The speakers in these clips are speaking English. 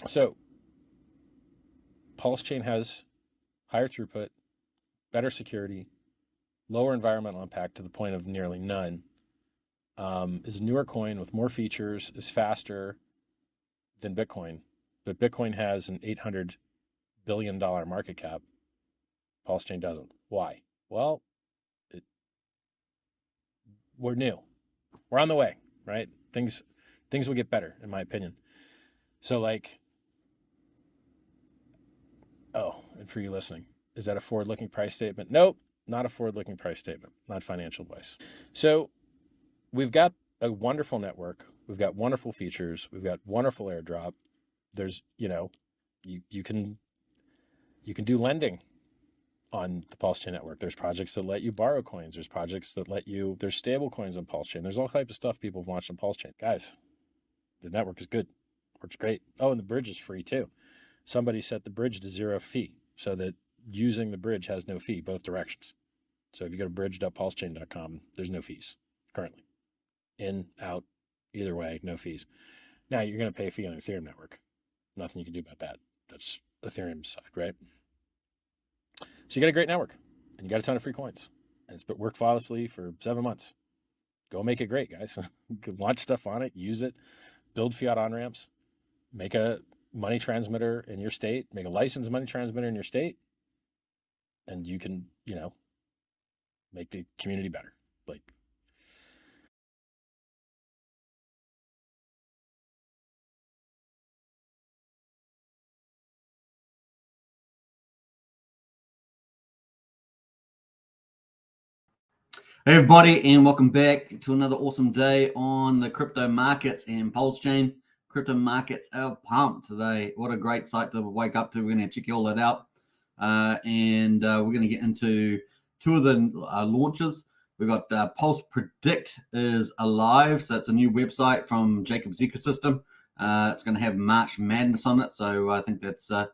So Pulsechain has higher throughput, better security, lower environmental impact to the point of nearly none, is a newer coin with more features, is faster than Bitcoin. But Bitcoin has an $800 billion market cap. Pulsechain doesn't. Why? Well, we're new. We're on the way, right? Things will get better, in my opinion. So like, oh, and for you listening, is that a forward-looking price statement? Nope, not a forward-looking price statement, not financial advice. So we've got a wonderful network. We've got wonderful features. We've got wonderful airdrop. There's, you can do lending on the Pulsechain network. There's projects that let you borrow coins. There's projects that there's stable coins on Pulsechain. There's all types of stuff people have launched on Pulsechain. Guys, the network is good. Works great. Oh, and the bridge is free too. Somebody set the bridge to 0 fee so that using the bridge has no fee, both directions. So if you go to bridge.pulsechain.com, there's no fees currently. In, out, either way, no fees. Now you're going to pay a fee on the Ethereum network. Nothing you can do about that. That's Ethereum's side, right? So you got a great network and you got a ton of free coins. And it's been worked flawlessly for 7 months. Go make it great, guys. Launch stuff on it, use it, build fiat on-ramps, make a money transmitter in your state, make a licensed money transmitter in your state, and you can, make the community better. Like, Hey everybody, and welcome back to another awesome day on the crypto markets and Pulsechain. Crypto markets are pumped today. What a great site to wake up to. We're going to check all that out. And we're going to get into two of the launches. We've got PulsePredict is alive. So it's a new website from Jacob's ecosystem. It's going to have March Madness on it. So I think that's going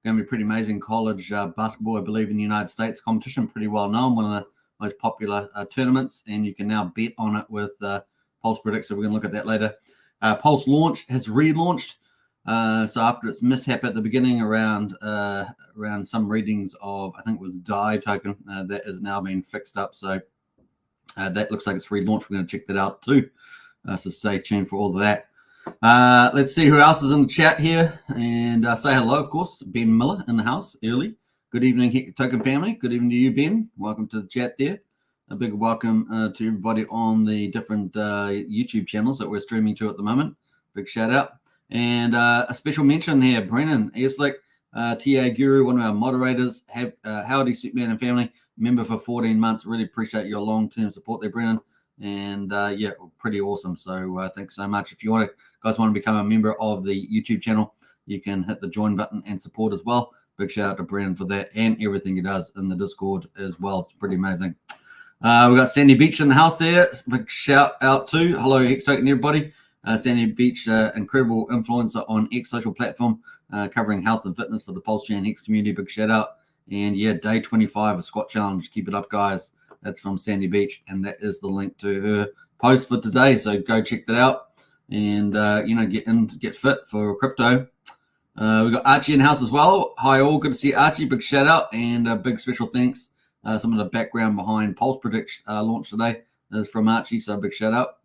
to be pretty amazing. College basketball, I believe, in the United States competition, pretty well known. One of the most popular tournaments, and you can now bet on it with PulsePredict. So we're going to look at that later. PulseLaunch has relaunched. So after its mishap at the beginning around some readings of, I think it was DAI token, that is now being fixed up. So that looks like it's relaunched. We're going to check that out too. So stay tuned for all of that. Let's see who else is in the chat here, and say hello, of course. Ben Miller in the house early. Good evening, Token family. Good evening to you, Ben. Welcome to the chat there. A big welcome to everybody on the different YouTube channels that we're streaming to at the moment. Big shout out. And a special mention here, Brennan Eslick, TA Guru, one of our moderators. Howdy, Sweetman and family. Member for 14 months. Really appreciate your long-term support there, Brennan. And yeah, pretty awesome. So thanks so much. If you guys want to become a member of the YouTube channel, you can hit the join button and support as well. Big shout out to Brennan for that and everything he does in the Discord as well. It's pretty amazing. We've got Sandy Beach in the house there. Big shout out to. Hello, Hex Token, everybody. Sandy Beach, incredible influencer on X social platform, covering health and fitness for the Pulsechain Hex community. Big shout out. And yeah, day 25 of Squat Challenge. Keep it up, guys. That's from Sandy Beach. And that is the link to her post for today. So go check that out and, get fit for crypto. We've got Archie in house as well. Hi all, good to see Archie. Big shout out and a big special thanks. Some of the background behind PulsePredict launch today is from Archie, so big shout out.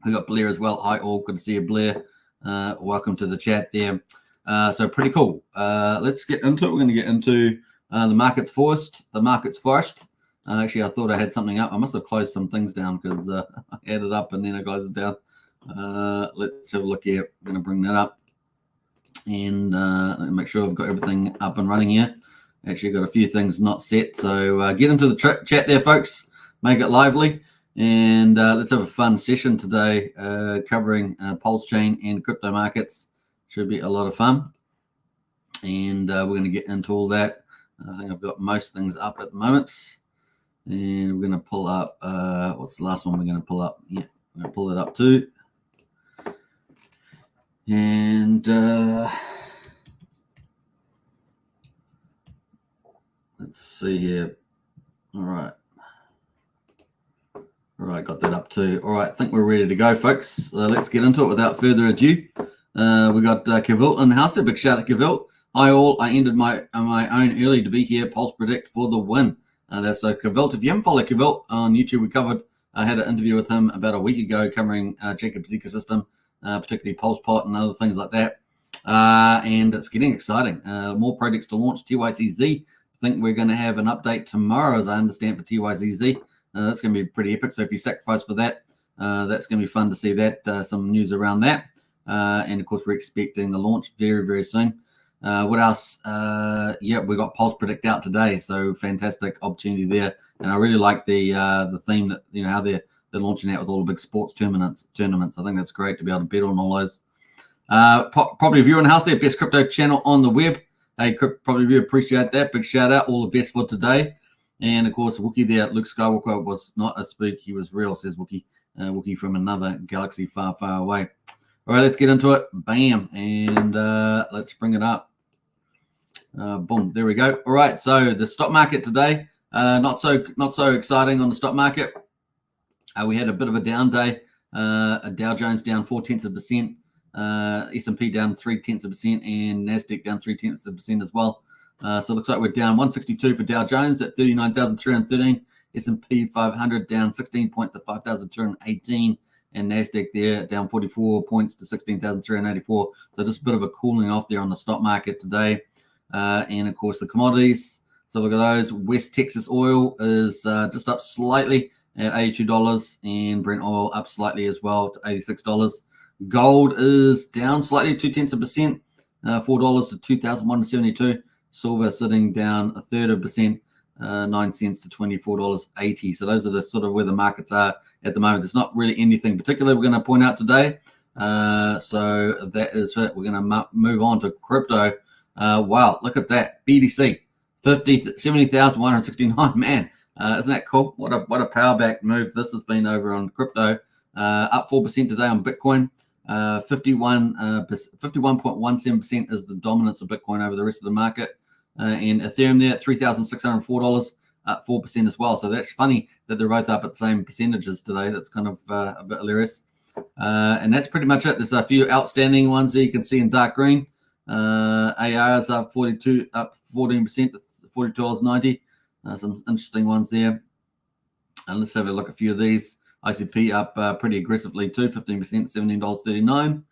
We've got Blair as well. Hi all, good to see you, Blair. Welcome to the chat there. So pretty cool. Let's get into it. We're going to get into the markets first. Actually, I thought I had something up. I must have closed some things down because I had it up and then I closed it down. Let's have a look here. I'm going to bring that up and make sure I've got everything up and running here. Actually got a few things not set, so get into the chat there, folks. Make it lively, and let's have a fun session today covering Pulsechain and crypto markets. Should be a lot of fun, and we're going to get into all that. I think I've got most things up at the moment, and we're going to pull up what's the last one we're going to pull up? Yeah, I'm going to pull it up too. And let's see here. All right, got that up too. All right, I think we're ready to go, folks. Let's get into it without further ado. We got Kevilt in the house there. Big shout out to Kevilt. Hi all. I ended my own early to be here. PulsePredict for the win. That's Kevilt. If you haven't followed Kevilt on YouTube, I had an interview with him about a week ago covering Jacob's ecosystem, particularly PulsePot and other things like that. And it's getting exciting. More projects to launch. TYCZ. I think we're going to have an update tomorrow, as I understand, for TYCZ. That's going to be pretty epic. So if you sacrifice for that, that's going to be fun to see that. Some news around that. And of course, we're expecting the launch very, very soon. What else? Yeah, we got PulsePredict out today, so fantastic opportunity there. And I really like the theme that how they're launching out with all the big sports tournaments. I think that's great to be able to bet on all those. Property Review in the house there, best crypto channel on the web. Hey, Property Review, appreciate that. Big shout out, all the best for today. And of course, Wookie there, Luke Skywalker was not a spook, he was real, says Wookie. Wookie from another galaxy far, far away. All right, let's get into it. Bam, and let's bring it up. Boom, there we go. All right, so the stock market today, not so exciting on the stock market. We had a bit of a down day. Dow Jones down 0.4%, S&P down 0.3%, and Nasdaq down 0.3% as well. So it looks like we're down 162 for Dow Jones at 39,313. S&P 500 down 16 points to 5,218. And Nasdaq there down 44 points to 16,384. So just a bit of a cooling off there on the stock market today. And of course the commodities. So look at those. West Texas oil is just up slightly at $82, and Brent oil up slightly as well to $86. Gold is down slightly, 0.2%, $4 to 2,172. Silver sitting down 1/3%, 9 cents to $24.80. So those are the sort of where the markets are at the moment. There's not really anything particular we're going to point out today. So that is it. We're going to move on to crypto. Wow, look at that. BTC, 70,169. Man, isn't that cool? What a power back move this has been over on crypto. Up 4% today on Bitcoin. 51.17% is the dominance of Bitcoin over the rest of the market. And Ethereum there at $3,604, up 4% as well. So that's funny that they're both up at the same percentages today. That's kind of a bit hilarious. And that's pretty much it. There's a few outstanding ones there you can see in dark green. AR is up 14% to $42.90. Some interesting ones there. And let's have a look at a few of these. ICP up pretty aggressively too, 15%, $17.39.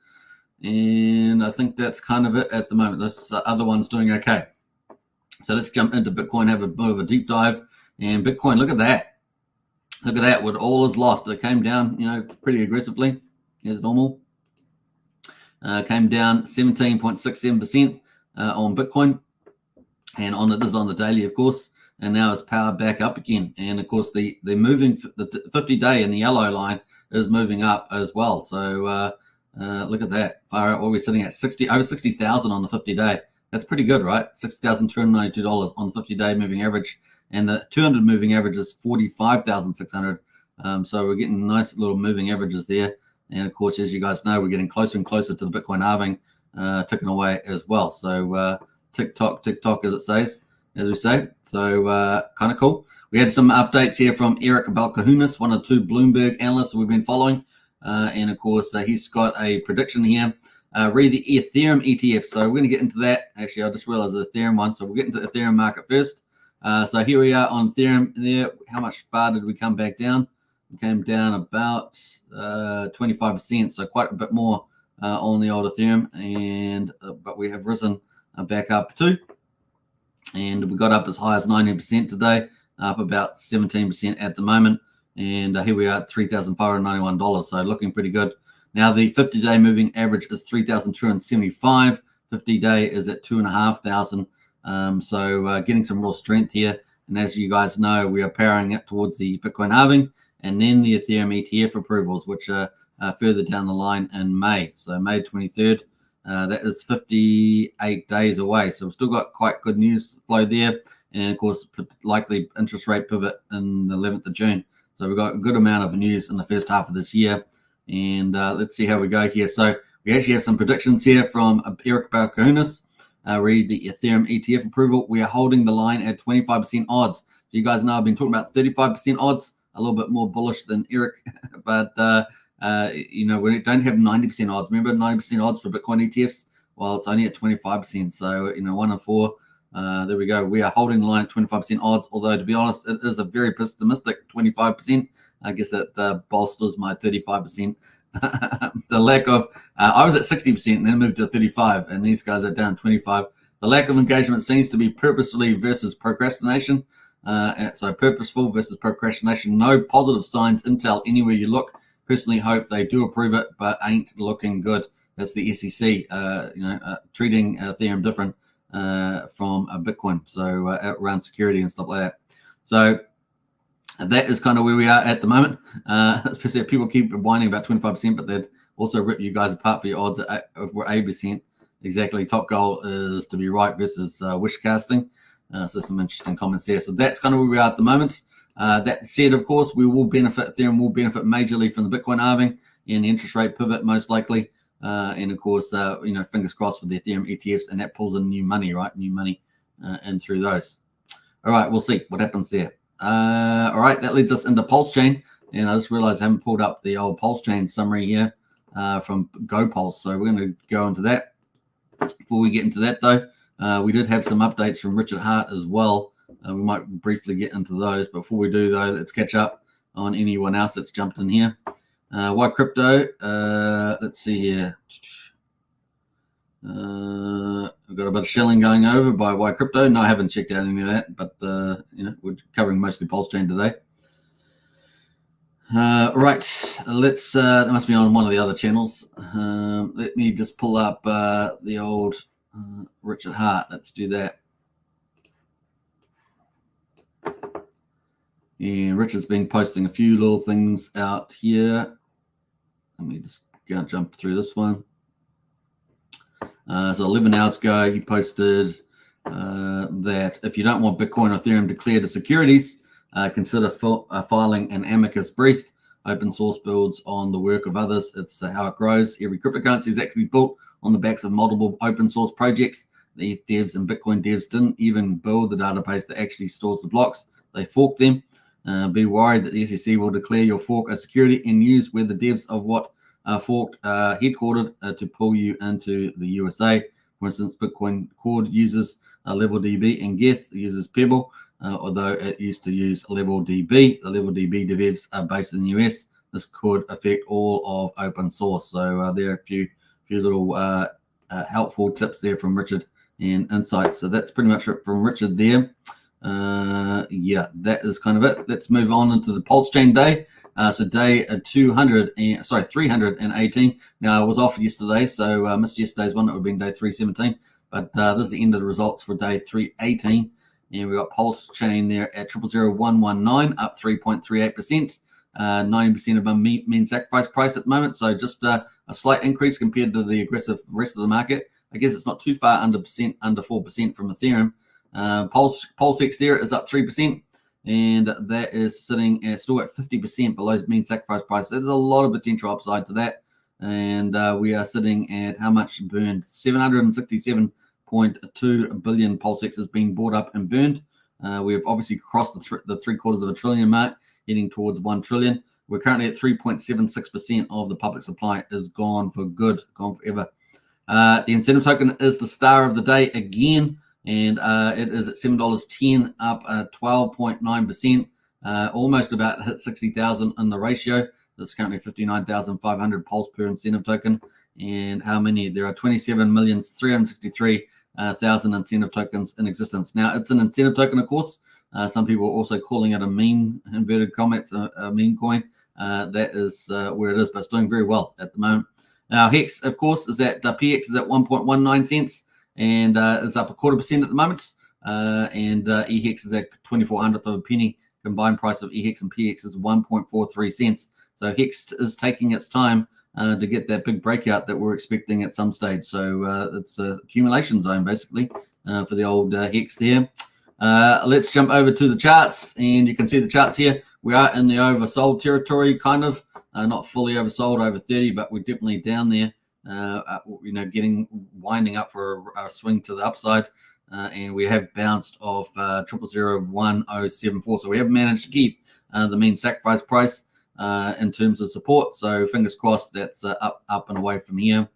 And I think that's kind of it at the moment. This other one's doing okay. So let's jump into Bitcoin, have a bit of a deep dive. And Bitcoin, look at that. Look at that, what all is lost. It came down, pretty aggressively as normal. Came down 17.67% on Bitcoin. And this is on the daily, of course. And now it's powered back up again. And of course, the 50-day in the yellow line is moving up as well. So look at that. Far out, we're sitting at over 60,000 on the 50-day. That's pretty good, right? $6,292 on the 50-day moving average. And the 200 moving average is 45,600. So we're getting nice little moving averages there. And of course, as you guys know, we're getting closer and closer to the Bitcoin halving ticking away as well. So tick tock, as it says, as we say. So kind of cool. We had some updates here from Eric Balkahunas, one of two Bloomberg analysts we've been following. And of course, he's got a prediction here. Read the Ethereum ETF. So we're going to get into that. Actually, I just realized the Ethereum one. So we'll get into the Ethereum market first. So here we are on Ethereum there. How much far did we come back down? We came down about 25%. So quite a bit more on the old Ethereum. And but we have risen back up too. And we got up as high as 19% today, up about 17% at the moment. And here we are at $3,591. So looking pretty good. Now the 50-day moving average is 3,275. 50-day is at 2,500. So getting some real strength here. And as you guys know, we are powering it towards the Bitcoin halving and then the Ethereum ETF approvals, which are further down the line in May. So May 23rd. That is 58 days away. So we've still got quite good news flow there. And of course, likely interest rate pivot in the 11th of June. So we've got a good amount of news in the first half of this year. And let's see how we go here. So we actually have some predictions here from Eric Balkahunas. Read the Ethereum ETF approval. We are holding the line at 25% odds. So you guys know I've been talking about 35% odds, a little bit more bullish than Eric. But We don't have 90% odds. Remember 90% odds for Bitcoin ETFs? Well, it's only at 25%. So, 1 in 4. There we go. We are holding the line at 25% odds, although to be honest, it is a very pessimistic 25%. I guess that bolsters my 35%. The lack of, I was at 60% and then moved to 35, and these guys are down 25. The lack of engagement seems to be purposefully versus procrastination. So purposeful versus procrastination. No positive signs, Intel, anywhere you look. Personally hope they do approve it, but ain't looking good. That's the SEC, treating Ethereum different from Bitcoin. So around security and stuff like that. So that is kind of where we are at the moment. Especially if people keep whining about 25%, but they'd also rip you guys apart for your odds at over 8%. Exactly. Top goal is to be right versus wish casting. So some interesting comments there. So that's kind of where we are at the moment. That said, of course, Ethereum will benefit majorly from the Bitcoin halving and the interest rate pivot, most likely. And of course, fingers crossed for the Ethereum ETFs, and that pulls in new money, right? New money in through those. All right, we'll see what happens there. All right, that leads us into Pulsechain. And I just realized I haven't pulled up the old Pulsechain summary here from GoPulse. So we're going to go into that. Before we get into that, though, we did have some updates from Richard Hart as well. We might briefly get into those. Before we do, though, let's catch up on anyone else that's jumped in here. Why Crypto? Let's see here. I've got a bit of shelling going over by Why Crypto. No, I haven't checked out any of that, but we're covering mostly Pulsechain today. Right, let's. That must be on one of the other channels. Let me just pull up the old Richard Hart. Let's do that. And Richard's been posting a few little things out here. Let me just jump through this one. So 11 hours ago, he posted that if you don't want Bitcoin or Ethereum declared as securities, consider filing an amicus brief. Open source builds on the work of others. It's how it grows. Every cryptocurrency is actually built on the backs of multiple open source projects. The ETH devs and Bitcoin devs didn't even build the database that actually stores the blocks. They forked them. Be worried that the SEC will declare your fork a security and use where the devs of what forked headquartered to pull you into the USA. For instance, Bitcoin Core uses LevelDB and Geth uses Pebble, although it used to use LevelDB. The LevelDB devs are based in the US. This could affect all of open source. So there are a few little helpful tips there from Richard and insights. So that's pretty much it from Richard there. Yeah, that is kind of it. Let's move on into the Pulsechain day. So day 318. Now I was off yesterday, so I missed yesterday's one. It would have been day 317. But this is the end of the results for day 318. And we got Pulsechain there at 000119, up 3.38%. 90% of our mean sacrifice price at the moment. So just a slight increase compared to the aggressive rest of the market. I guess it's not too far under 4% from Ethereum. PulseX there is up 3%, and that is sitting still at 50% below mean sacrifice price. So there's a lot of potential upside to that, and we are sitting at how much burned? 767.2 billion PulseX has been bought up and burned. We've obviously crossed the $750 billion mark, heading towards 1 trillion. We're currently at 3.76% of the public supply is gone for good, gone forever. The incentive token is the star of the day again. And it is at $7.10, up 12.9%, almost about hit 60,000 in the ratio. That's currently 59,500 pulse per incentive token. And how many? There are 27,363,000 incentive tokens in existence. Now, it's an incentive token, of course. Some people are also calling it a meme, inverted commas, a meme coin. That is where it is, but it's doing very well at the moment. Now, Hex, of course, is at PX is at 1.19 cents. And it's up 0.25% at the moment. And EHEX is at 2400th of a penny. Combined price of EHEX and PX is 1.43 cents. So Hex is taking its time to get that big breakout that we're expecting at some stage. So it's an accumulation zone, basically, for the old Hex there. Let's jump over to the charts. And you can see the charts here. We are in the oversold territory, kind of. Not fully oversold, over 30, but we're definitely down there. Winding up for a swing to the upside, and we have bounced off 0001.074. So we have managed to keep the mean sacrifice price. in terms of support. So fingers crossed that's up and away from here.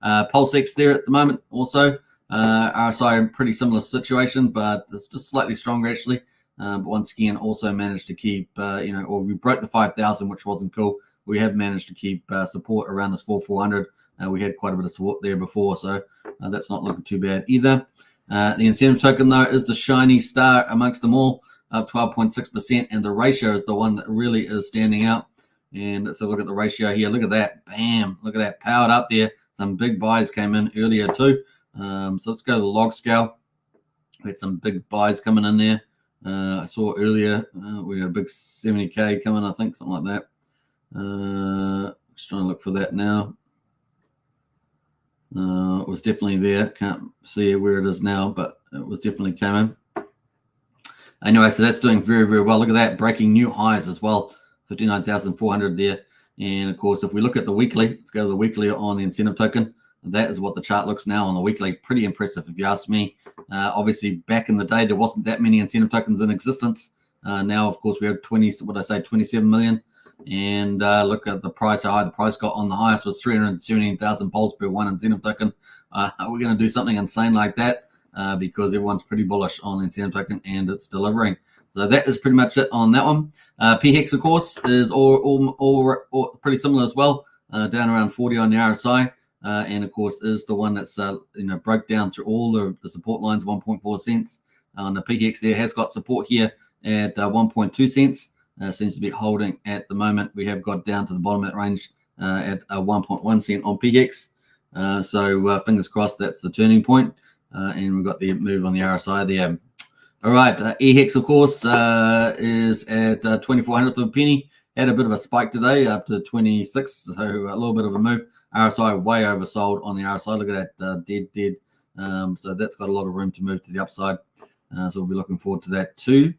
PulseX there at the moment also. RSI in pretty similar situation, but it's just slightly stronger actually. But once again, also managed to keep, or we broke the 5,000, which wasn't cool. We have managed to keep support around this 4,400. We had quite a bit of support there before, so that's not looking too bad either. The incentive token, though, is the shiny star amongst them all, up 12.6%, and the ratio is the one that really is standing out. And let's have a look at the ratio here. Look at that. Bam. Look at that. Powered up there. Some big buys came in earlier too. So let's go to the log scale. We had some big buys coming in there. I saw earlier we had a big 70K coming, I think, something like that. Just trying to look for that now. It was definitely there. Can't see where it is now, but it was definitely coming. Anyway, so that's doing very, very well. Look at that, breaking new highs as well. 59,400 there. And of course, if we look at the weekly, let's go to the weekly on the incentive token. That is what the chart looks now on the weekly. Pretty impressive, if you ask me. Obviously, back in the day, there wasn't that many incentive tokens in existence. Now, of course, we have 27 million. And look at the price, how high the price got on the highest was 317,000 pulse per one incentive token. Are we going to do something insane like that? Because everyone's pretty bullish on the incentive token and it's delivering. So that is pretty much it on that one. PHEX, of course, is all pretty similar as well, down around 40 on the RSI. And of course, is the one that's broke down through all the support lines, 1.4 cents. On the PHEX there has got support here at 1.2 cents. Seems to be holding at the moment. We have got down to the bottom of that range at 1.1 cent on PHEX. So fingers crossed that's the turning point. And we've got the move on the RSI there. All right, EHEX, of course, is at 2400th of a penny. Had a bit of a spike today up to 26, so a little bit of a move. RSI way oversold on the RSI. Look at that, dead. So that's got a lot of room to move to the upside. So we'll be looking forward to that too.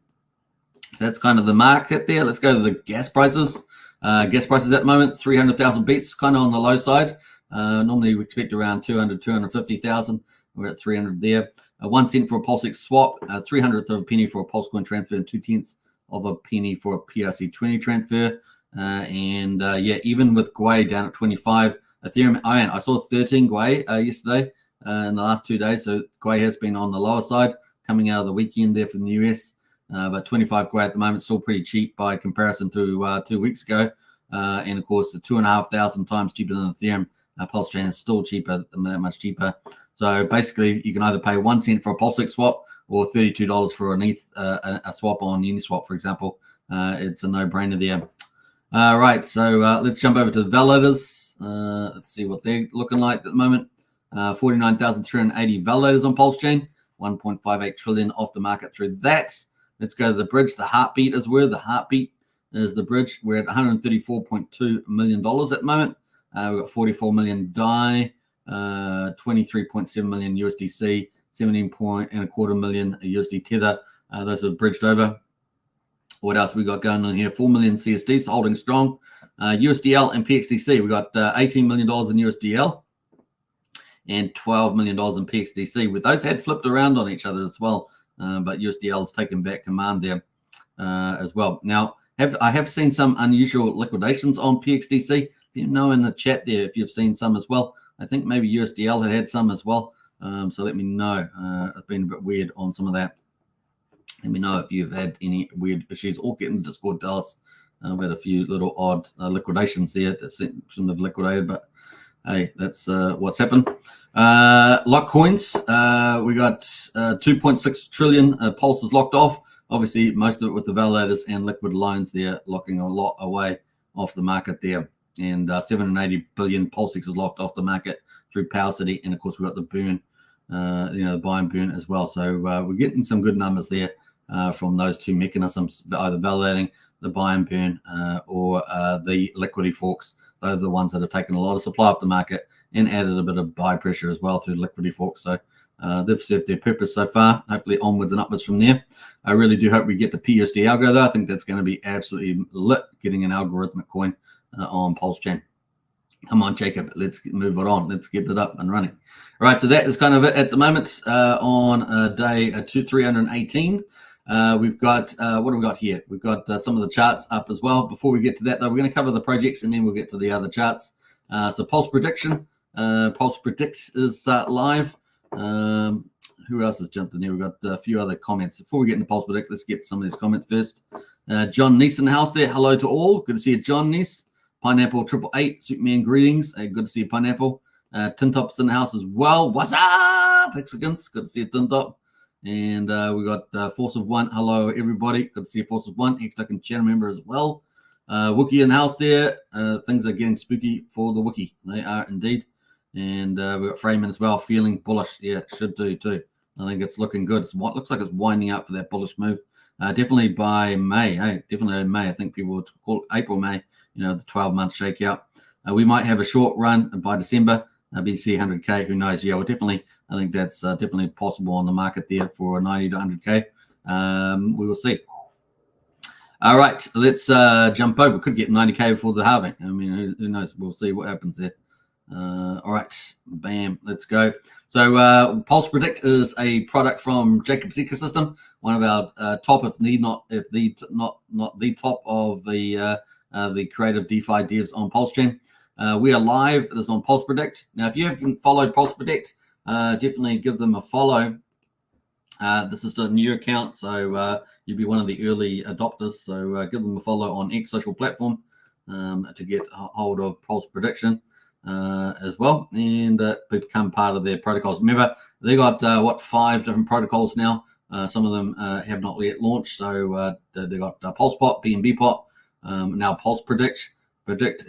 So that's kind of the market there. Let's go to the gas prices. Gas prices at the moment, 300,000 beats, kind of on the low side. Normally we expect around 200, 250,000. We're at 300 there. 1 cent for a PulseX swap, 300th of a penny for a PulseCoin transfer, and 2/10 of a penny for a PRC20 transfer. Even with Gwei down at 25, Ethereum, I saw 13 Gwei yesterday in the last 2 days. So Gwei has been on the lower side coming out of the weekend there from the US. But 25 Gwei at the moment, still pretty cheap by comparison to 2 weeks ago. And of course, 2,500 times cheaper than Ethereum. Pulsechain is still cheaper, much cheaper. So basically, you can either pay 1 cent for a PulseX swap or $32 for an ETH, a swap on Uniswap, for example. It's a no-brainer there. All right, so let's jump over to the validators. Let's see what they're looking like at the moment. 49,380 validators on Pulsechain, 1.58 trillion off the market through that. Let's go to the bridge. The heartbeat is where the heartbeat is the bridge. We're at $134.2 million at the moment. We've got 44 million DAI, 23.7 million USDC, 17.25 million USD Tether. Those are bridged over. What else we got going on here? 4 million CSDs holding strong. USDL and PXDC. We got $18 million in USDL and $12 million in PXDC. With those had flipped around on each other as well, but USDL has taken back command there as well. Now, I have seen some unusual liquidations on PXDC. You know, in the chat there, if you've seen some as well. I think maybe USDL had some as well. So let me know. It's been a bit weird on some of that. Let me know if you've had any weird issues or get in Discord to us. I've had a few little odd liquidations there that shouldn't have liquidated, but hey, that's what's happened. Lock coins. We got 2.6 trillion pulses locked off. Obviously, most of it with the validators and liquid loans there, locking a lot away off the market there. And 780 billion PulseX is locked off the market through Power City. And of course, we've got the burn, the buy and burn as well. So we're getting some good numbers there from those two mechanisms, either validating the buy and burn or the liquidity forks. Those are the ones that have taken a lot of supply off the market and added a bit of buy pressure as well through liquidity forks. So they've served their purpose so far. Hopefully onwards and upwards from there. I really do hope we get the PUSD algo though. I think that's going to be absolutely lit, getting an algorithmic coin on Pulsechain. Come on, Jacob, let's move it on. Let's get it up and running. All right, so that is kind of it at the moment on day 318. We've got, what do we got here? We've got some of the charts up as well. Before we get to that, though, we're going to cover the projects and then we'll get to the other charts. So PulsePredict is live. Who else has jumped in here? We've got a few other comments. Before we get into PulsePredict, let's get some of these comments first. John Neese in the house there. Hello to all. Good to see you, John Neese. Pineapple 888, Superman greetings. Good to see you, Pineapple. Tintop's in the house as well. What's up, Hexagons? Good to see you, Tintop. And we got Force of One. Hello, everybody. Good to see you, Force of One. Hex Token channel member as well. Wookie in the house there. Things are getting spooky for the Wookie. They are indeed. And we've got Freeman as well, feeling bullish. Yeah, should do too. I think it's looking good. It looks like it's winding up for that bullish move. Definitely by May. Definitely in May. I think people would call it April, May. The 12-month shakeout. We might have a short run by December. BTC 100K. Who knows? Yeah, well, definitely. I think that's definitely possible on the market there for 90 to 100K. We will see. All right, let's jump over. Could get 90K before the halving. I mean, who knows? We'll see what happens there. All right, bam, let's go. So PulsePredict is a product from Jacob's ecosystem, one of our top, not the top of the creative DeFi devs on Pulsechain. We are live. This is on PulsePredict. Now, if you haven't followed PulsePredict, definitely give them a follow. This is a new account, so you'll be one of the early adopters. So give them a follow on X social platform to get hold of Pulse Prediction as well, and become part of their protocols. Remember, they got 5 different protocols now. Some of them have not yet launched. So they got PulsePot, BNB Pot, now PulsePredict,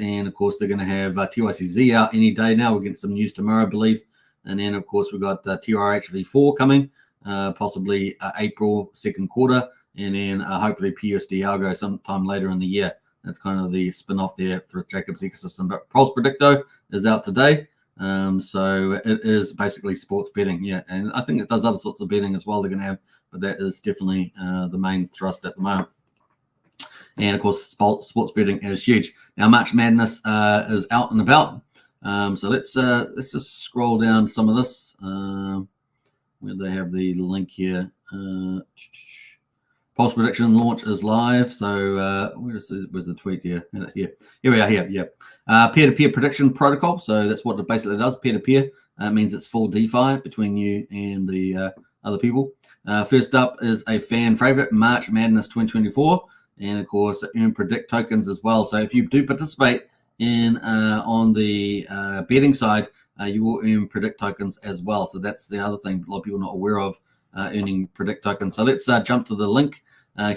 and of course they're going to have TYCZ out any day now. We're getting some news tomorrow, I believe. And then of course we've got TRH v4 coming, possibly April 2nd quarter, and then hopefully PUSD Algo sometime later in the year. That's kind of the spin-off there for Jacob's ecosystem. But PulsePredict is out today. So it is basically sports betting. Yeah, and I think it does other sorts of betting as well they're going to have, but that is definitely the main thrust at the moment. And of course, sports betting is huge. Now, March Madness is out and about. So let's just scroll down some of this. Where they have the link here. Pulse Prediction launch is live. So where's the tweet here? Here we are. Here, yeah. Peer-to-peer prediction protocol. So that's what it basically does. Peer-to-peer means it's full DeFi between you and the other people. First up is a fan favorite, March Madness 2024, and of course earn predict tokens as well. So if you do participate in on the betting side, you will earn predict tokens as well. So that's the other thing a lot of people are not aware of, earning predict tokens. So let's jump to the link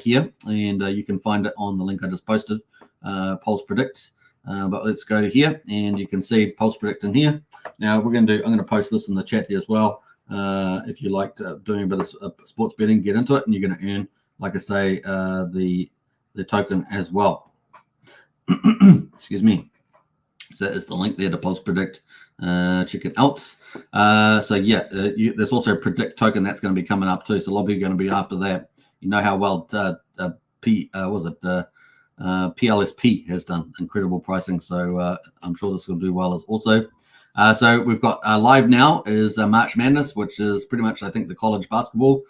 here, and you can find it on the link I just posted, PulsePredict. But let's go to here, and you can see PulsePredict in here. Now I'm going to post this in the chat here as well. If you like doing a bit of sports betting, get into it, and you're going to earn, like I say, the token as well. Excuse me. So that is the link there to PulsePredict. Check it out. So yeah, there's also a predict token that's going to be coming up too. So a lot of you are going to be after that. You know how well PLSP has done, incredible pricing. So I'm sure this will do well as also. So we've got live now is March Madness, which is pretty much, I think, the college basketball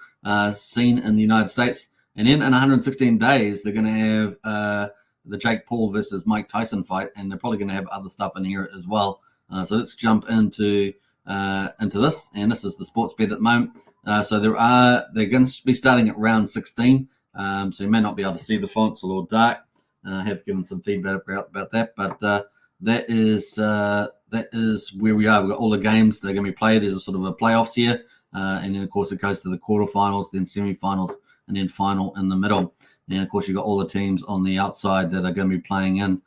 scene in the United States. And then in 116 days, they're going to have the Jake Paul versus Mike Tyson fight, and they're probably going to have other stuff in here as well. So let's jump into this, and this is the sports bet at the moment. So they're going to be starting at round 16. So you may not be able to see the fonts a little dark. I have given some feedback about that, but that is where we are. We've got all the games that are going to be played. There's a sort of a playoffs here, and then of course it goes to the quarterfinals, then semifinals, and then final in the middle. And of course you've got all the teams on the outside that are going to be playing in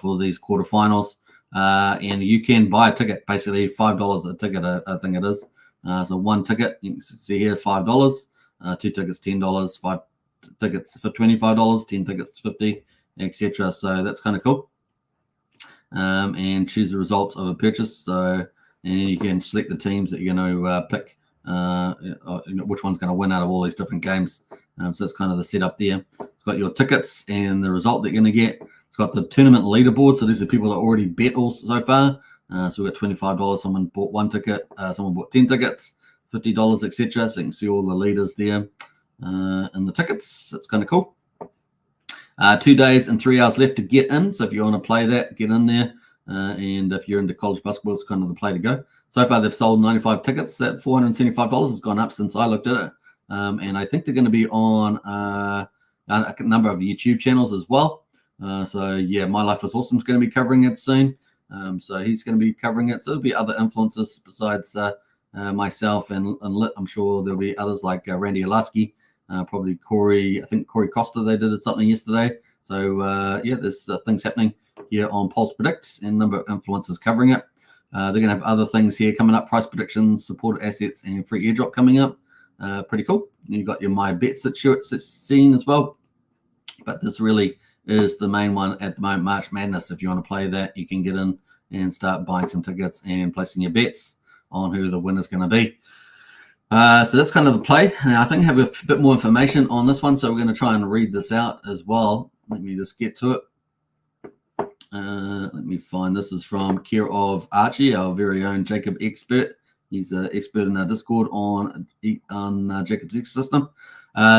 for these quarterfinals. And you can buy a ticket, basically $5 a ticket, I think it is. So one ticket, you can see here, $5, 2 tickets, $10, 5 tickets for $25, 10 tickets, $50, etc. So that's kind of cool. And choose the results of a purchase. So, and you can select the teams that you're going to pick, which one's going to win out of all these different games. So it's kind of the setup there. It's got your tickets and the result that you're going to get. It's got the tournament leaderboard. So these are people that already bet all so far. So we've got $25. Someone bought 1 ticket. Someone bought 10 tickets, $50, etc. So you can see all the leaders there. in the tickets. That's kind of cool. 2 days and 3 hours left to get in. So if you want to play that, get in there. And if you're into college basketball, it's kind of the play to go. So far, they've sold 95 tickets. That $475 has gone up since I looked at it. And I think they're going to be on a number of YouTube channels as well. So yeah, My Life is Awesome is going to be covering it soon. So he's going to be covering it. So there'll be other influencers besides myself and Lit. I'm sure there'll be others like Randy Olasky, probably Corey. I think Corey Costa, they did something yesterday. So yeah, there's things happening here on PulsePredict and a number of influencers covering it. They're going to have other things here coming up, price predictions, supported assets, and free airdrop coming up. Pretty cool. And you've got your My Bet scene as well. But this really is the main one at the moment, March Madness. If you want to play that, you can get in and start buying some tickets and placing your bets on who the winner's going to be. So that's kind of the play. Now, I think I have a bit more information on this one, so we're going to try and read this out as well. Let me just get to it. Let me find, this is from care of Archie, our very own Jacob expert. He's an expert in our Discord on Jacob's ecosystem.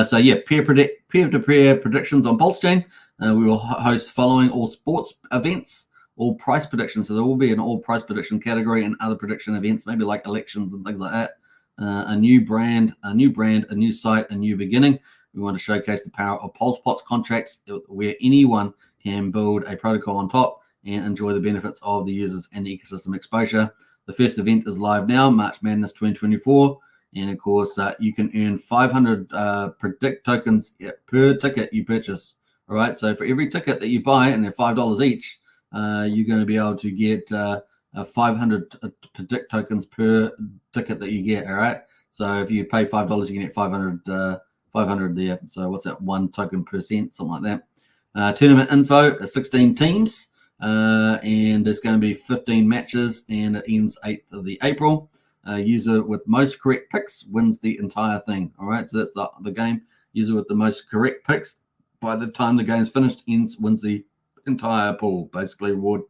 So yeah, peer-to-peer predictions on Pulsechain. We will host following all sports events, all price predictions. So there will be an all price prediction category and other prediction events, maybe like elections and things like that. A new brand, a new site, a new beginning. We want to showcase the power of PulsePots contracts, where anyone can build a protocol on top and enjoy the benefits of the users and the ecosystem exposure. The first event is live now, March Madness 2024. And of course, you can earn 500 Predict tokens per ticket you purchase. All right. So for every ticket that you buy, and they're $5 each, you're going to be able to get 500 Predict tokens per ticket that you get. All right. So if you pay $5, you can get 500 there. So what's that? 1 token per cent, something like that. Tournament info, 16 teams. And there's going to be 15 matches, and it ends 8th of April. User with most correct picks wins the entire thing. All right, so that's the game. User with the most correct picks, by the time the game's finished, wins the entire pool, basically reward.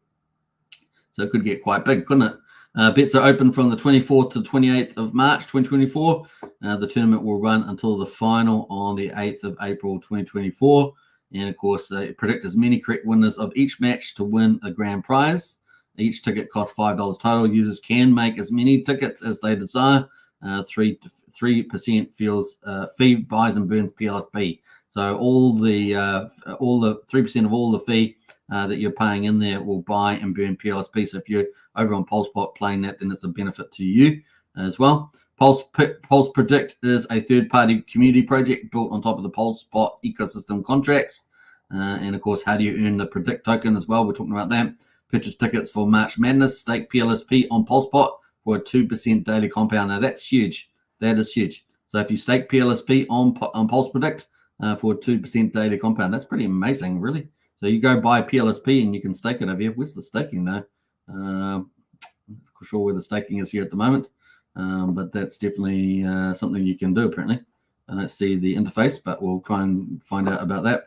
So it could get quite big, couldn't it? Bets are open from the 24th to 28th of March 2024. The tournament will run until the final on the 8th of April 2024. And of course, they predict as many correct winners of each match to win a grand prize. Each ticket costs $5 total. Users can make as many tickets as they desire. 3% fee buys and burns PLSP. So all the 3% of all the fee that you're paying in there will buy and burn PLSP. So if you're over on PulsePot playing that, then it's a benefit to you as well. PulsePredict is a third-party community project built on top of the PulsePot ecosystem contracts. And of course, how do you earn the Predict token as well? We're talking about that. Purchase tickets for March Madness, stake PLSP on PulsePot for a 2% daily compound. Now that's huge. That is huge. So if you stake PLSP on PulsePredict for a 2% daily compound, that's pretty amazing, really. So you go buy PLSP and you can stake it over here. Where's the staking though? I'm not sure where the staking is here at the moment. But that's definitely something you can do, apparently. I don't see the interface, but we'll try and find out about that.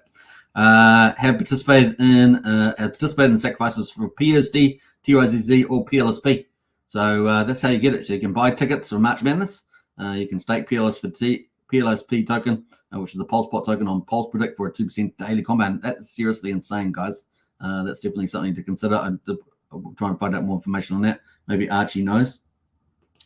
Have participated in sacrifices for PUSD, TYZZ, or PLSP. So that's how you get it. So you can buy tickets for March Madness. You can stake PLSP token, which is the PulsePot token on PulsePredict for a 2% daily compound. That's seriously insane, guys. That's definitely something to consider. I'll try and find out more information on that. Maybe Archie knows.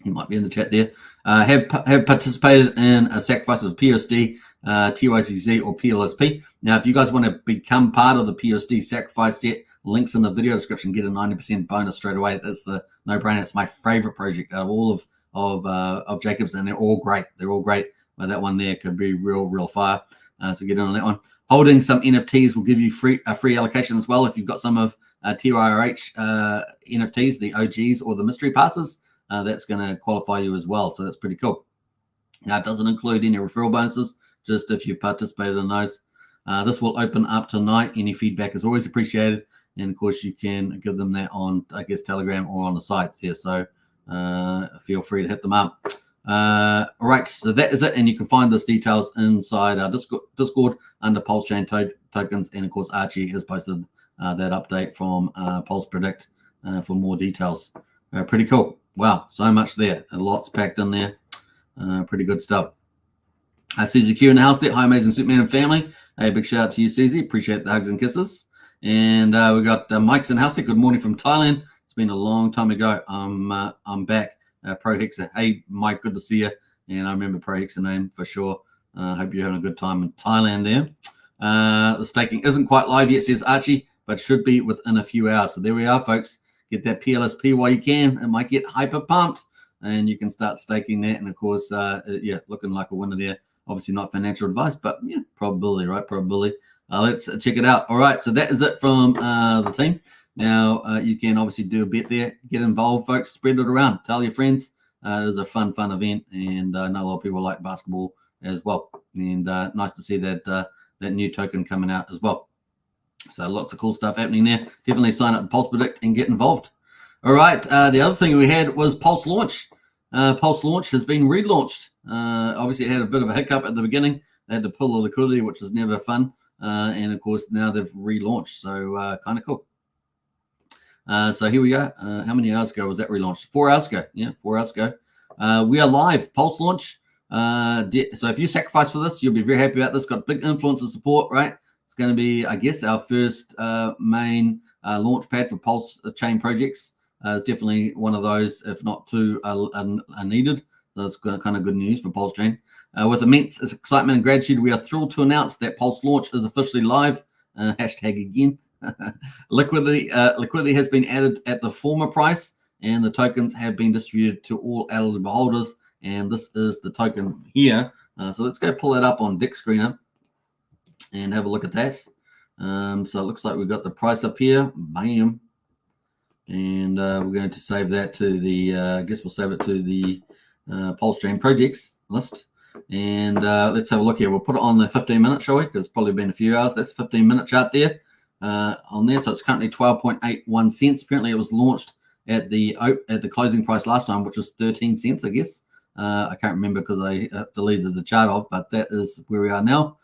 He might be in the chat there. Have participated in a sacrifice of PUSD, TYCZ, or PLSP. Now, if you guys want to become part of the PUSD sacrifice set, links in the video description, get a 90% bonus straight away. That's the no-brainer. It's my favorite project out of all of Jacob's, and they're all great. They're all great. But that one there could be real fire. So get in on that one. Holding some NFTs will give you a free allocation as well. If you've got some of TYRH NFTs, the OGs or the mystery passes, that's going to qualify you as well. So that's pretty cool. Now, it doesn't include any referral bonuses, just if you participated in those. This will open up tonight. Any feedback is always appreciated. And of course, you can give them that on, I guess, Telegram or on the sites here. So feel free to hit them up. All right, so that is it. And you can find those details inside our Discord under Pulsechain tokens. And of course, Archie has posted that update from PulsePredict for more details. Pretty cool. Wow, so much there. A lot's packed in there. Pretty good stuff. Susie Q in the house there. Hi, amazing Superman and family. Hey, big shout out to you, Susie. Appreciate the hugs and kisses. And we got Mike's in the house there. Good morning from Thailand. It's been a long time ago. I'm back. Pro Hexer. Hey, Mike, good to see you. And I remember Pro Hexer name for sure. Hope you're having a good time in Thailand there. The staking isn't quite live yet, says Archie, but should be within a few hours. So there we are, folks. Get that PLSP while you can. It might get hyper pumped, and you can start staking that. And of course, yeah, looking like a winner there. Obviously not financial advice, but yeah, probability, right? Probability. Let's check it out. All right, so that is it from the team. Now, you can obviously do a bet there. Get involved, folks. Spread it around. Tell your friends. It is a fun event, and I know a lot of people like basketball as well. And nice to see that that new token coming out as well. So lots of cool stuff happening there. Definitely sign up to PulsePredict and get involved. All right, the other thing we had was PulseLaunch. PulseLaunch has been relaunched. Obviously, it had a bit of a hiccup at the beginning. They had to pull the liquidity, which is never fun. And of course, now they've relaunched. So kind of cool. So here we go. How many hours ago was that relaunched? 4 hours ago. Yeah, 4 hours ago. We are live. PulseLaunch. So if you sacrifice for this, you'll be very happy about this. Got big influencer support, right? It's going to be, I guess, our first main launch pad for Pulsechain projects. It's definitely one of those, if not two, are needed. That's kind of good news for Pulsechain. With immense excitement and gratitude, we are thrilled to announce that PulseLaunch is officially live. Hashtag again. Liquidity has been added at the former price, and the tokens have been distributed to all eligible holders. And this is the token here. So let's go pull that up on Dick Screener and have a look at that. So it looks like we've got the price up here. Bam. And we're going to save that to the, I guess we'll save it to the Pulsechain projects list. And let's have a look here. We'll put it on the 15-minute, shall we? Because it's probably been a few hours. That's a 15-minute chart there on there. So it's currently 12.81 cents. Apparently it was launched at the closing price last time, which was 13 cents, I guess. I can't remember because I deleted the chart off, but that is where we are now.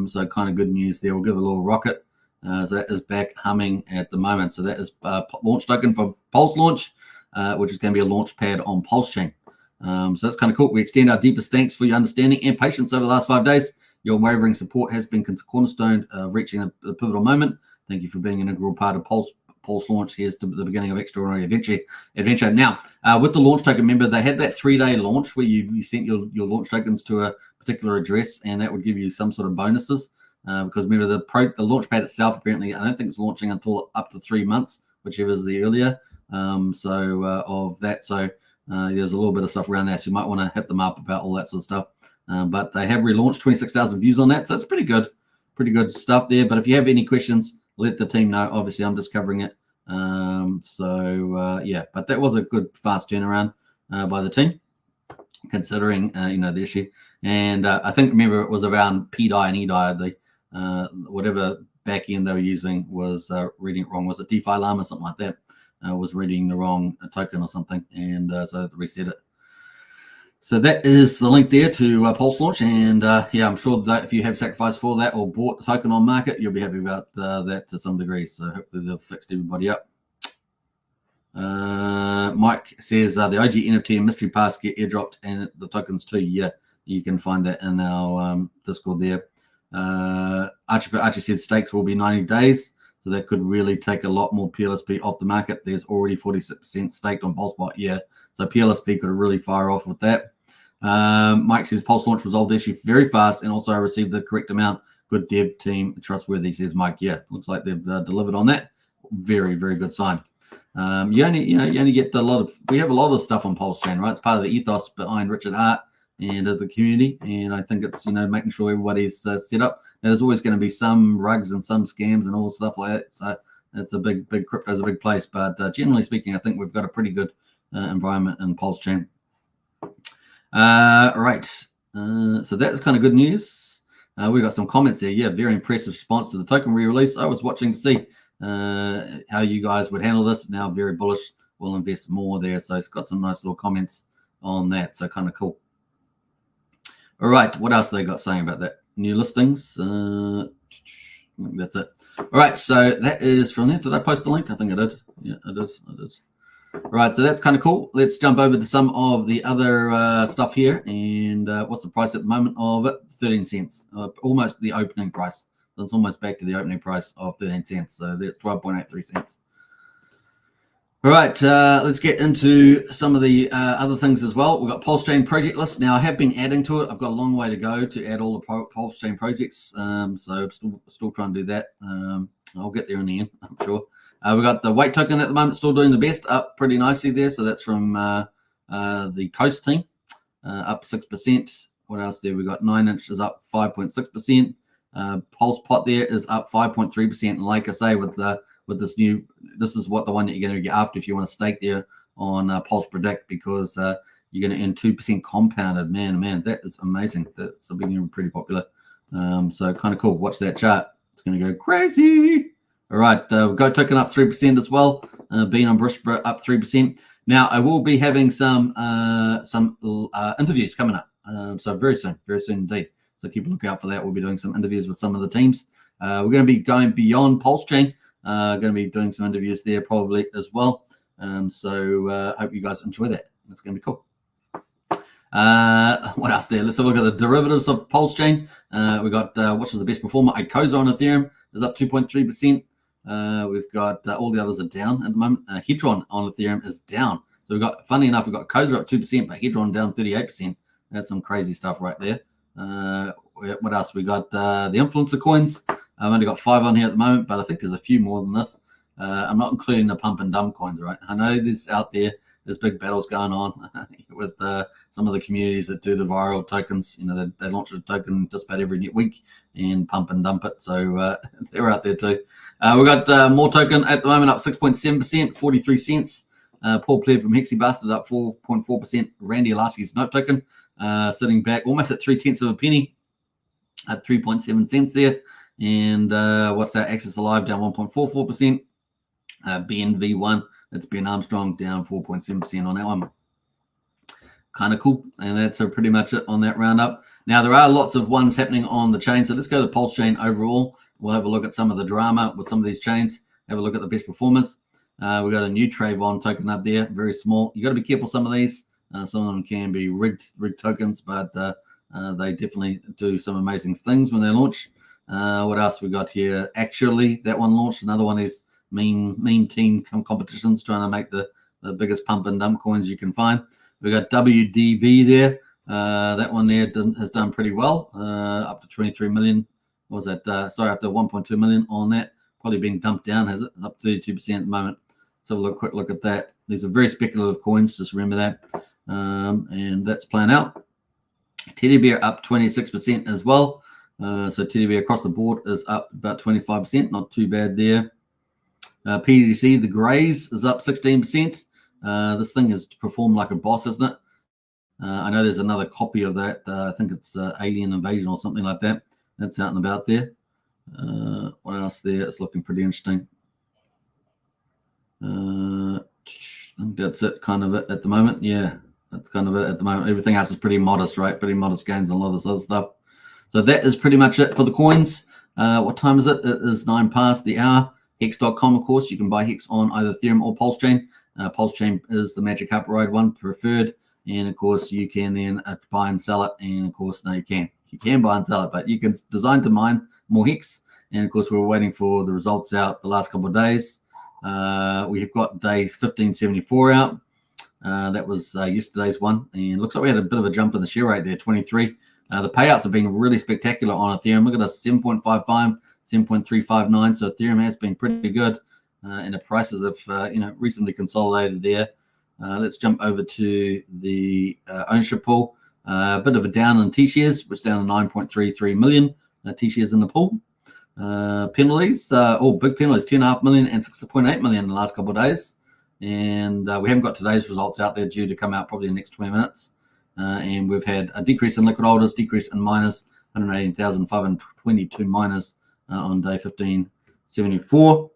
So kind of good news there. We'll give it a little rocket. So that is back humming at the moment. So that is launch token for PulseLaunch, which is going to be a launch pad on Pulsechain. So that's kind of cool. We extend our deepest thanks for your understanding and patience over the last 5 days. Your unwavering support has been cornerstone of reaching a pivotal moment. Thank you for being an integral part of PulseLaunch. Here's to the beginning of extraordinary adventure. Now, with the launch token, remember they had that 3-day launch where you sent your launch tokens to a particular address, and that would give you some sort of bonuses. Because remember the launch pad itself, apparently, I don't think it's launching until up to 3 months, whichever is the earlier. Of that, so there's a little bit of stuff around that. So you might want to hit them up about all that sort of stuff. But they have relaunched, 26,000 views on that, so it's pretty good stuff there. But if you have any questions, let the team know. Obviously, I'm just covering it. Yeah, but that was a good fast turnaround by the team, considering the issue. And I think remember it was around PDI and EDI. Whatever back end they were using was reading it wrong. Was it DeFi Llama or something like that? Was reading the wrong token or something, and so they reset it. So that is the link there to PulseLaunch, and yeah, I'm sure that if you have sacrificed for that or bought the token on market, you'll be happy about that to some degree. So hopefully they've fixed everybody up. Mike says the OG NFT and mystery pass get airdropped, and the tokens too. Yeah, you can find that in our Discord there. Archie said stakes will be 90 days, so that could really take a lot more PLSP off the market. There's already 46% staked on PulseBot. Yeah, so PLSP could really fire off with that. Mike says PulseLaunch resolved the issue very fast and also received the correct amount. Good dev team, trustworthy, says Mike. Yeah, looks like they've delivered on that. Very, very good sign. You only get we have a lot of stuff on Pulsechain, right? It's part of the ethos behind Richard Hart and the community, and I think it's making sure everybody's set up. Now, there's always going to be some rugs and some scams and all stuff like that. So it's a big crypto's a big place, but generally speaking, I think we've got a pretty good environment in Pulsechain. Right. So that is kind of good news. We got some comments there. Yeah, very impressive response to the token re-release. I was watching to see how you guys would handle this. Now very bullish. We'll invest more there. So it's got some nice little comments on that. So kind of cool. All right. What else they got saying about that? New listings. I think that's it. All right. So that is from there. Did I post the link? I think I did. Yeah, I did. Right, so that's kind of cool. Let's jump over to some of the other stuff here. And what's the price at the moment of it? 13 cents, almost the opening price. So it's almost back to the opening price of 13 cents. So that's 12.83 cents. All right, let's get into some of the other things as well. We've got Pulsechain project list. Now, I have been adding to it. I've got a long way to go to add all the Pulsechain projects. So I'm still trying to do that. I'll get there in the end, I'm sure. We've got the weight token at the moment still doing the best, up pretty nicely there. So that's from the Coast team, up 6%. What else there? We've got 9 inches up 5.6%. Pulse pot there is up 5.3%. And like I say, with this new, this is what the one that you're going to get after if you want to stake there on PulsePredict, because you're going to earn 2% compounded. Man, that is amazing. That's becoming pretty popular. So kind of cool. Watch that chart. It's going to go crazy. All right, we've got token up 3% as well. Being on Brisbane up 3%. Now I will be having some interviews coming up. So very soon indeed. So keep a lookout for that. We'll be doing some interviews with some of the teams. We're going to be going beyond Pulsechain. Going to be doing some interviews there probably as well. So hope you guys enjoy that. That's going to be cool. What else there? Let's have a look at the derivatives of Pulsechain. We got which is the best performer? Icosa on Ethereum is up 2.3%. We've got all the others are down at the moment. Hedron on Ethereum is down. So we've got, funny enough, we've got Icosa up 2%, but Hedron down 38%. That's some crazy stuff right there. What else? We got the influencer coins. I've only got 5 on here at the moment, but I think there's a few more than this. I'm not including the pump and dump coins, right? I know there's out there. There's big battles going on with some of the communities that do the viral tokens. You know, they launch a token just about every week and pump and dump it. So they're out there too. We've got more token at the moment, up 6.7%, 43 cents. Paul Pleb from Hexy Bastard up 4.4%. Randy Alaski's note token sitting back almost at 3/10 of a penny, at 3.7 cents there. And what's that? Access Alive down 1.44%. BNV1. It's Ben Armstrong down 4.7% on that one. Kind of cool. And that's pretty much it on that roundup. Now, there are lots of ones happening on the chain. So let's go to Pulsechain overall. We'll have a look at some of the drama with some of these chains. Have a look at the best performers. We've got a new Trayvon token up there. Very small. You got to be careful some of these. Some of them can be rigged tokens, but they definitely do some amazing things when they launch. What else we got here? Actually, that one launched. Another one is meme team competitions, trying to make the biggest pump and dump coins you can find. We got WDV there. That one there has done pretty well, up to 23 million. What was that? Sorry, up to 1.2 million on that. Probably being dumped down, has it? It's up to 32% at the moment. So have a quick look at that. These are very speculative coins, just remember that. And that's playing out. Teddy Bear up 26% as well. So Teddy Bear across the board is up about 25%, not too bad there. PDC, the Greys, is up 16%. This thing has performed like a boss, isn't it? I know there's another copy of that. I think it's Alien Invasion or something like that. That's out and about there. What else there? It's looking pretty interesting. I think that's it, kind of it at the moment. Yeah, that's kind of it at the moment. Everything else is pretty modest, right? Pretty modest gains and a lot of this other stuff. So that is pretty much it for the coins. What time is it? It is 9 past the hour. Hex.com, of course. You can buy Hex on either Ethereum or Pulsechain. Pulsechain is the Magic Carpet Ride one preferred. And, of course, you can then buy and sell it. And, of course, no, you can't. You can buy and sell it, but you can design to mine more Hex. And, of course, we're waiting for the results out the last couple of days. We have got day 1574 out. That was yesterday's one. And looks like we had a bit of a jump in the share rate there, 23. The payouts have been really spectacular on Ethereum. Look at us, 7.55, 7.359. So Ethereum has been pretty good, and the prices have recently consolidated there. Let's jump over to the ownership pool. A bit of a down in T-shares, which is down to 9.33 million T-shares in the pool. Penalties, big penalties, 10.5 million and 6.8 million in the last couple of days. And we haven't got today's results out there, due to come out probably in the next 20 minutes. And we've had a decrease in liquid holders, decrease in miners, 118,522 miners on day 1574.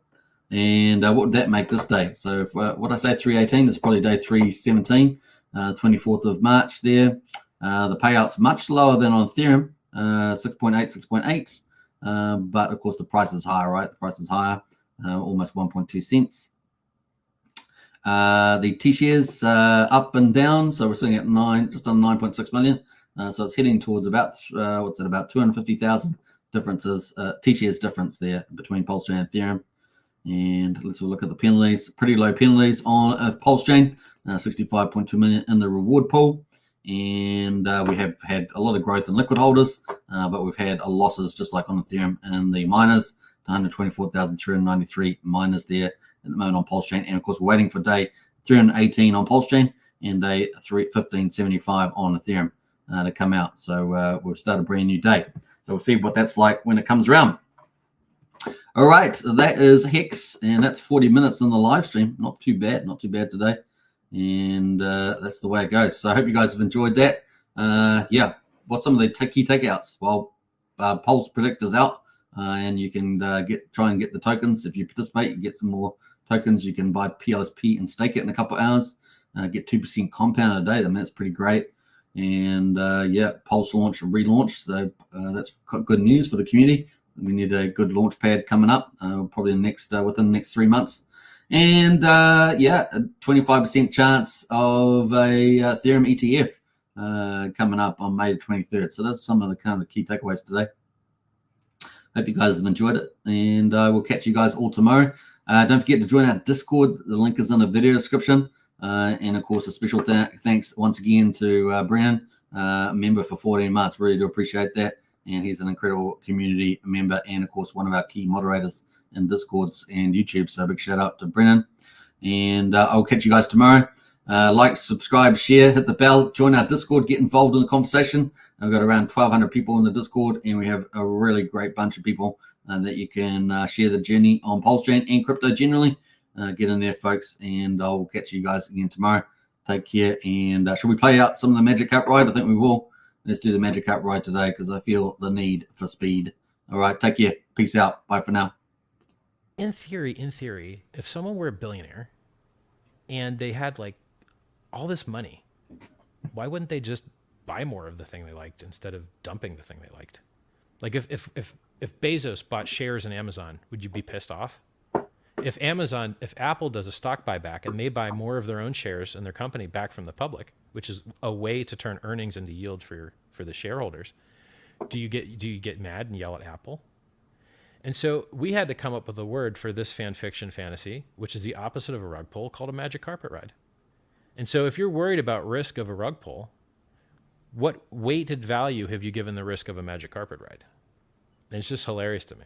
And what would that make this day? So if, what I say 318 is probably day 317, 24th of March there. The payout's much lower than on Ethereum, 6.8. But of course the price is higher, right? The price is higher, almost 1.2 cents. The T-shares up and down, so we're sitting at just on 9.6 million. So it's heading towards about about 250,000 differences, T-shares difference there between PulseChain and Ethereum. And let's have a look at the penalties. Pretty low penalties on PulseChain, 65.2 million in the reward pool. And we have had a lot of growth in liquid holders, but we've had losses just like on Ethereum and the miners, 124,393 miners there at the moment on PulseChain. And of course, we're waiting for day 318 on PulseChain and day 1575 on Ethereum to come out. So we've started a brand new day. So we'll see what that's like when it comes around. All right, that is Hex, and that's 40 minutes in the live stream. Not too bad today. And that's the way it goes. So I hope you guys have enjoyed that. Yeah, what's some of the key takeouts? Well, PulsePredict is out, and you can try and get the tokens. If you participate, you get some more tokens. You can buy PLSP and stake it in a couple of hours. Get 2% compound a day. I mean, that's pretty great. And yeah, PulseLaunch and Relaunch. So that's good news for the community. We need a good launch pad coming up, probably within the next 3 months. And yeah, a 25% chance of a Ethereum ETF coming up on May 23rd. So that's some of the kind of key takeaways today. Hope you guys have enjoyed it, and I will catch you guys all tomorrow. Don't forget to join our Discord. The link is in the video description. And of course, a special thanks once again to Brennan, member for 14 months. Really do appreciate that. And he's an incredible community member and, of course, one of our key moderators in Discords and YouTube. So big shout out to Brennan. And I'll catch you guys tomorrow. Like, subscribe, share, hit the bell, join our Discord, get involved in the conversation. I've got around 1,200 people in the Discord, and we have a really great bunch of people that you can share the journey on PulseChain and crypto generally. Get in there, folks, and I'll catch you guys again tomorrow. Take care. And should we play out some of the Magic Cup ride? I think we will. Let's do the Magic Cup ride today because I feel the need for speed. All right, take care. Peace out. Bye for now. In theory, if someone were a billionaire and they had like all this money, why wouldn't they just buy more of the thing they liked instead of dumping the thing they liked? Like if Bezos bought shares in Amazon, would you be pissed off? If Apple does a stock buyback and they buy more of their own shares in their company back from the public, which is a way to turn earnings into yield for the shareholders, do you get mad and yell at Apple? And so we had to come up with a word for this fan fiction fantasy, which is the opposite of a rug pull, called a magic carpet ride. And so if you're worried about risk of a rug pull, what weighted value have you given the risk of a magic carpet ride? And it's just hilarious to me.